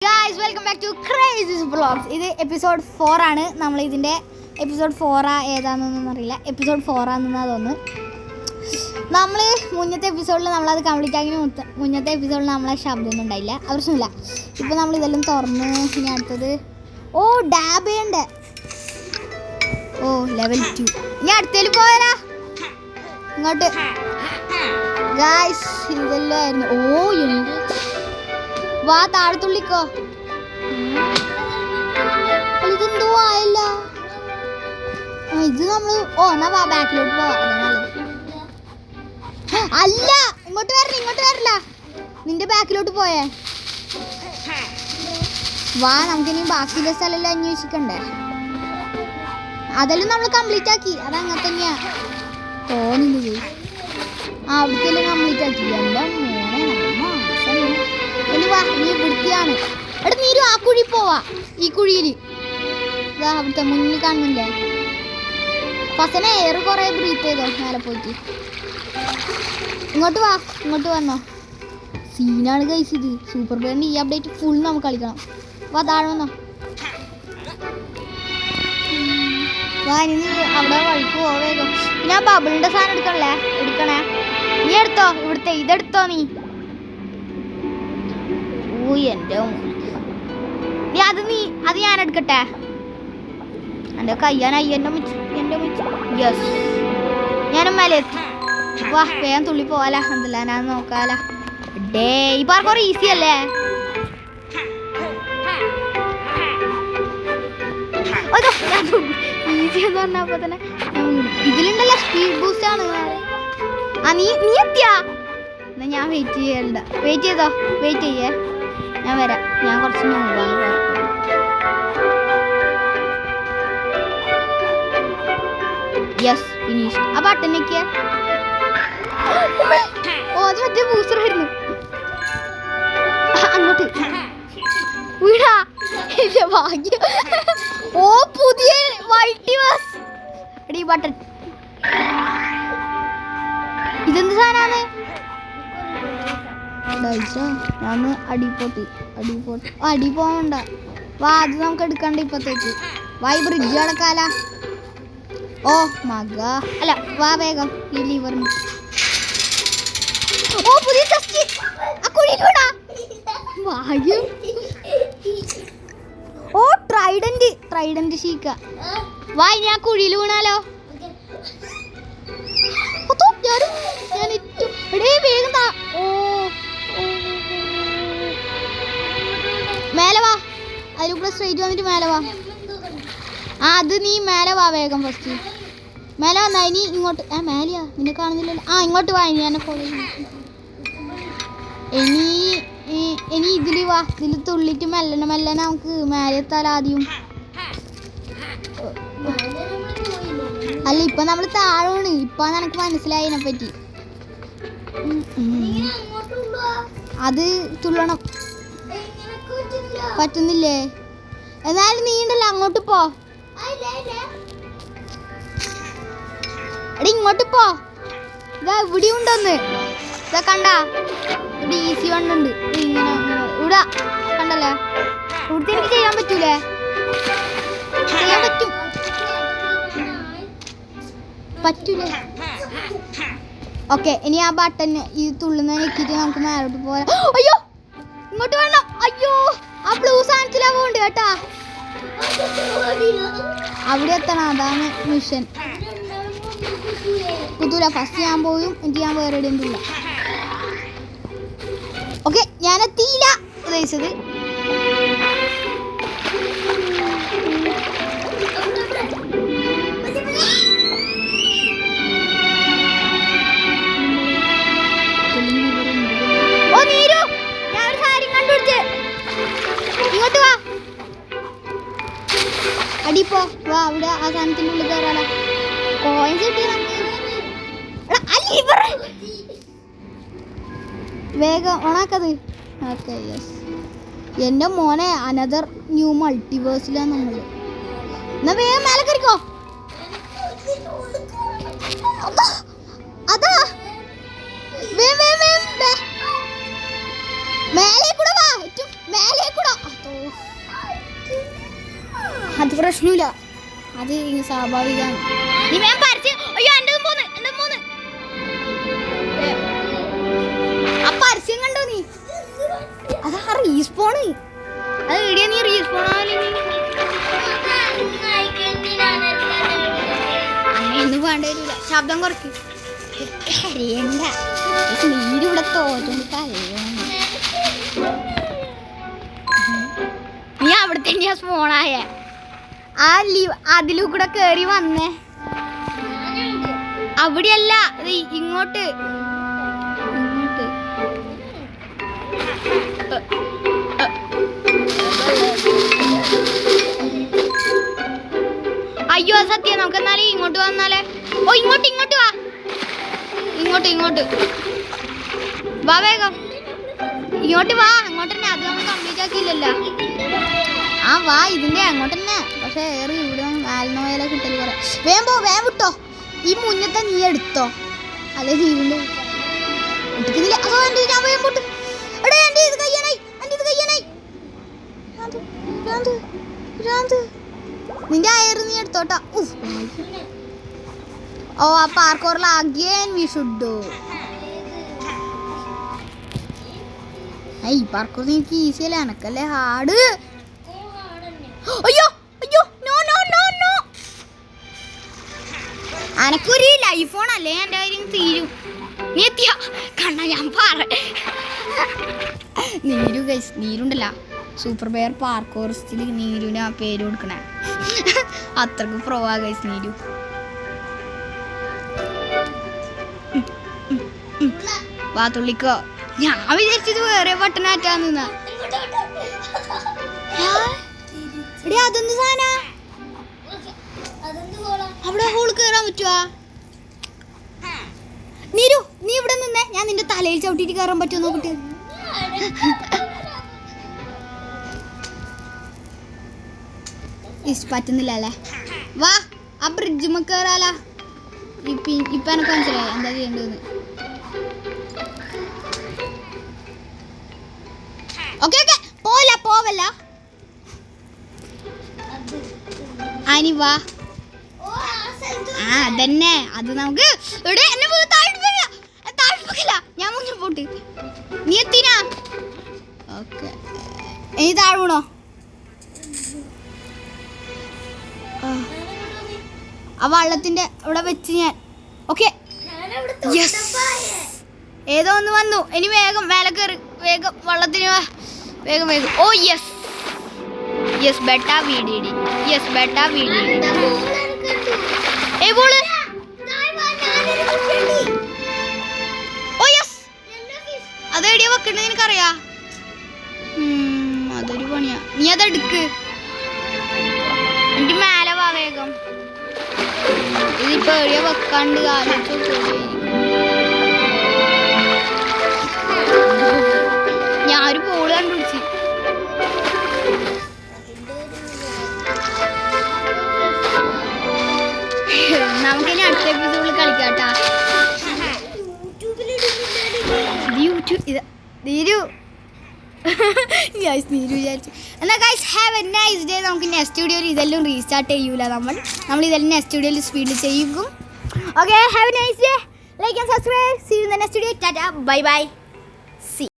Guys welcome back to crazy vlogs. ഇത് episode 4 ആണ്. നമ്മൾ ഇതിൻ്റെ എപ്പിസോഡ് 4 ഏതാണെന്നൊന്നും അറിയില്ല. എപ്പിസോഡ് 4 ആണെന്നാ തോന്നുന്നു. നമ്മൾ മുന്നത്തെ എപ്പിസോഡിൽ നമ്മളത് കംപ്ലീറ്റ് ആക്കി. മുന്നത്തെ എപ്പിസോഡിൽ നമ്മളെ ശബ്ദമൊന്നും ഉണ്ടായില്ല. അത് പ്രശ്നമില്ല. ഇപ്പോൾ നമ്മൾ ഇതെല്ലാം തുറന്ന് ഇനി അടുത്തത് ഡാബ് ചെയ്യണ്ടേ. ലെവൽ 2. ഇനി അടുത്തേൽ പോയാലാ ഇങ്ങോട്ട് ഗൈസ്. ഇതെല്ലാം ആയിരുന്നു. എന്ത് വാ താഴത്തുള്ളിക്കോ. ഇതെന്തോ ആയില്ല. ഇത് നമ്മള് എന്നാ വാ ബാക്കിലോട്ട് പോവാ. അല്ല ഇങ്ങോട്ട് വരില്ല. നിന്റെ ബാക്കിലോട്ട് പോയേ. വാ നമുക്കിനി ബാക്കിയുള്ള സ്ഥലമെല്ലാം അന്വേഷിക്കണ്ടേ. അതെല്ലാം നമ്മൾ കംപ്ലീറ്റ് ആക്കി. അതങ്ങനെ തന്നെയാ തോന്നുന്നത്. അവിടത്തെല്ലാം കംപ്ലീറ്റ് ആക്കി. എൻ്റെ മോനെ ഇനി വാ. നീ വൃത്തിയാണ്. എടാ നീരു ആ കുഴി പോവാ. ഈ കുഴിയിൽ ഇതാ അവിടുത്തെ മുന്നിൽ കാണുന്നില്ലേ. ഫസനെ എയർ കുറേ ബ്രീത്ത് ചെയ്തോ മേലെ പോയിട്ട്. ഇങ്ങോട്ട് വാ. ഇങ്ങോട്ട് വന്നോ. സീനാണ് ഗൈസ് ഇത്. സൂപ്പർ പ്ലെയറിൻ്റെ ഈ അപ്ഡേറ്റ് ഫുൾ നമുക്ക് കളിക്കണം. വാ താഴെ വന്നോ. വാ ഇനി അവിടെ വഴിക്ക് പോവേഗം. പിന്നെ ആ ബബിളിൻ്റെ സാധനം എടുക്കണേ. നീ എടുത്തോ. ഇവിടുത്തെ ഇതെടുത്തോ നീ. എൻ്റെ അത് ഞാൻ എടുക്കട്ടെ. എൻ്റെ കയ്യാനായി എൻ്റെ മിച്ച്. യെസ് ഞാനും മേലെ എത്തി. വാ വേഗം തുള്ളി പോവാല. എന്തല്ല ഞാൻ നോക്കാല. ഡേ ഈ പാർക്ക് കുറേ ഈസി അല്ലേ. ഈസി എന്ന് പറഞ്ഞപ്പോ തന്നെ ഇതിലുണ്ടല്ലോ സ്പീഡ് ബൂസ്റ്റ് ആണ്. നീ എത്തിയാ. എന്നാ ഞാൻ വെയിറ്റ് ചെയ്യേ. ഞാൻ വരാം. ഞാൻ കുറച്ച് മുമ്പാണ്. Yes finish. ആ ബട്ടനൊക്കെ അത് മറ്റേ ബൂസ്റ്റർ ആയിരുന്നു. അങ്ങോട്ട് വീടാ. ഭാഗ്യം. പുതിയ വൈറ്റ് ബസ്. എടീ ബട്ടൺ ഇതെന്ത് സാധനമാണ്. ഞാൻ അടി പോവണ്ട. വാ അത് നമുക്ക് എടുക്കണ്ട ഇപ്പത്തേക്ക്. വാ ഈ ബ്രിഡ്ജ് കിടക്കാല. മക അല്ല വാ വേഗം. ഈ ലിവറിന് പുതിയ ഭാഗ്യം. ട്രൈഡന്റ് ഷീക്ക. വാ ഇനി ആ കുഴിയിൽ വീണാലോ. വേഗം താ. മേലെ വാ. അതിലൂടെ സ്ട്രൈറ്റ് വന്നിട്ട് മേലെ വാ. അത് നീ മേലെ വാ വേഗം. ഫസ്റ്റ് മേലെ വന്നാ. ഇനി ഇങ്ങോട്ട്. മേലെയാ നിന്നെ കാണുന്നില്ലല്ലോ. ഇങ്ങോട്ട് വാ. ഇനി എന്നെ ഫോളോ ചെയ്യും. ഇനി ഇതിൽ വാ. ഇതിൽ തുള്ളിട്ട് മെല്ലനെ നമുക്ക് മേലെ എത്താൽ ആദ്യം. അല്ല ഇപ്പൊ നമ്മൾ താഴാണ്. ഇപ്പൊ നിനക്ക് മനസ്സിലായി ഇതിനെ പറ്റി. അത് തുള്ളണം. പറ്റുന്നില്ലേ. എന്നാലും നീ ഉണ്ടല്ലോ അങ്ങോട്ട് പോ. എടി ഇങ്ങോട്ട് പോ. ഇതാ ഇവിടെ ഉണ്ടോന്ന്. ഇതാ കണ്ട. ഇവിടെ ഈസി വണ്ണുണ്ട്. ഇങ്ങനെ ഇവിടെ കണ്ടല്ലേ. ഇവിടുത്തെ എനിക്ക് ചെയ്യാൻ പറ്റൂലേ. ചെയ്യാൻ പറ്റൂലേ. ഓക്കെ ഇനി ആ ബട്ടൺ ഈ തുള്ളുന്ന നെക്കിട്ട് നമുക്ക് മേലോട്ട് പോരാ. അയ്യോ ഇങ്ങോട്ട് വേണം. അയ്യോ ആ ബ്ലൂ സാധനത്തിലാ പോണ്ട് കേട്ടാ. അവിടെ എത്തണം. അതാണ് മിഷൻ. കുത്തൂല. ഫസ്റ്റ് ഞാൻ പോയും എനിക്ക് ഞാൻ വേറെ എവിടെയും തുള്ള. ഓക്കെ ഞാൻ എത്തിയില്ല ഉദ്ദേശിച്ചത്. നീരു ഞാൻ ഒരു കാര്യം കണ്ടുപിടിച്ച്. ഇങ്ങോട്ട് വാ. അടിപ്പോ വാ. അവിടെ ആ സാധനത്തിൻ്റെ ഉള്ളിൽ കയറാല. കോയിൻസ് കിട്ടിയ വേഗം ഓണാക്കത്. Okay yes. എൻ്റെ മോനെ അനദർ ന്യൂ മൾട്ടിവേഴ്സിലാണ് നമ്മൾ. എന്നാ വേഗം മേലെ കയറിക്കോ. അതാ മേലെ കൂടെ വാ. മേലെ കൂടെ അത് പ്രശ്നമില്ല, അത് സ്വാഭാവികമാണ്. നീ വേഗം പറിച്ച്. അയ്യോ എൻ്റെ പോന്ന് ആ പരസ്യം കണ്ടോ നീ? അതാ റീസ്പോണ്. അത് എവിടെയാ നീ റീസ്പോൺ അങ്ങനെയൊന്നും വേണ്ട വരില്ല. ശബ്ദം കുറയ്ക്കും. കരയണ്ട, നീരിവിടെ തോറ്റുകൊണ്ട് കരയാണ്. നീ അവിടെ തന്നെയാ സ്പോണായ ആ അതിലൂ കൂടെ കേറി വന്നേ. അവിടെയല്ല, ഇങ്ങോട്ട് ഇങ്ങോട്ട്. അയ്യോ സത്യം, നമുക്ക് എന്നാലേ ഇങ്ങോട്ട് വന്നാലേ. ഓ ഇങ്ങോട്ട് വാ, ഇങ്ങോട്ട് വാ, വേഗം ഇങ്ങോട്ട് വാ. അങ്ങോട്ട് തന്നെ, അത് നമ്മൾ കംപ്ലീറ്റ് ആക്കിയില്ലല്ലോ. ആ വാ, ഇതിന്റെ അങ്ങോട്ട് തന്നെ. പക്ഷെ ഏറി ഇവിടെ ആൽനോയില കിട്ടല് പറയാം. വേഗം വിട്ടോ. ഈ മുന്നത്തെ നീ എടുത്തോ, അല്ലെ ജീവന്റെ എടുക്കുന്നില്ല. അതോ എൻ്റെ ഞാൻ വേഗം പൊട്ടും. എടേ എൻ്റെ ഇത് കയ്യാനായി. നിന്റെ അയർ നീ എടുത്തോട്ടോ. ഓ ആ പാർക്കോറിൽ അഗൈൻ വി ഷുഡ് ഡു. ഈ പാർക്കോർ എനിക്ക് ഈസി അല്ലേ, എനക്കല്ലേ ഹാർഡ്. അയ്യോ നോ അനക്കൊരു ലൈഫോൺ അല്ലേ, എൻ്റെ കാര്യം തീരും. നീ എത്തിയ കണ്ണ ഞാൻ പറ. നീരുണ്ടല്ല, സൂപ്പർ ബെയർ പാർക്കോറിസ്റ്റിൽ നീരുവിന് ആ പേര് കൊടുക്കണേ. അത്രക്ക് പ്രൊവാ ഗൈസ് നീരു. വാ തുള്ളിക്കോ. ഞാൻ വിചാരിച്ചത് വേറെ ബട്ടനാറ്റാന്ന്. അതൊന്ന് സാധന അവിടെ ഹോൾ കേറാൻ പറ്റുവാ? നീരു നീ ഇവിടെ നിന്നേ, ഞാൻ നിന്റെ തലയിൽ ചവിട്ടിട്ട് കയറാൻ പറ്റുമോ നോക്കിട്ട്. പറ്റുന്നില്ല അല്ലേ? വാ ആ ബ്രിഡ്ജ് കയറാല. ഇപ്പൊ എനക്ക് മനസ്സിലായി എന്താ ചെയ്യേണ്ടതെന്ന്. ഓക്കെ പോവല്ല. അനി വാ. ആ അതന്നെ, അത് നമുക്ക് ഞാൻ മുങ്ങി പോട്ട്. നീ എത്തിനാ? ഓക്കെ ഇനി താഴെ വീണോ? ആ വള്ളത്തിന്റെ ഇവിടെ വെച്ച് ഞാൻ. ഓക്കെ ഏതോ ഒന്ന് വന്നു. ഇനി വേഗം മേലെ കയറി, വേഗം വള്ളത്തിന് വാ, വേഗം. ഓ യെസ് ബെട്ടാ വീഡിയോ. ഏ ബോള്. ഓ യെസ്, അതെവിടെയാ വെക്കണ്ടത് എനിക്കറിയാ. അതൊരു പണിയാ. നീ അതെടുക്ക്, എനിക്ക് മേലെ വാ വേഗം. ഇതിപ്പോ എവിടെയാ വെക്കാണ്ട് ആലോചിച്ചു. ഞാനൊരു ബോള് കണ്ടുപിടിച്ച്. നമുക്കിനി അടുത്ത എപ്പിസോഡിൽ കളിക്കാട്ടാ. നീരു വിചാരിച്ചു. എന്നാൽ guys have a nice day. നമുക്ക് നെക്സ്റ്റ് വീഡിയോയിൽ ഇതെല്ലാം റീസ്റ്റാർട്ട് ചെയ്യൂല, നമ്മൾ ഇതെല്ലാം നെക്സ്റ്റ് വീഡിയോയിൽ സ്പീഡ് ചെയ്യും. Okay have a nice day. Like and subscribe. See you in the next video. Tata by.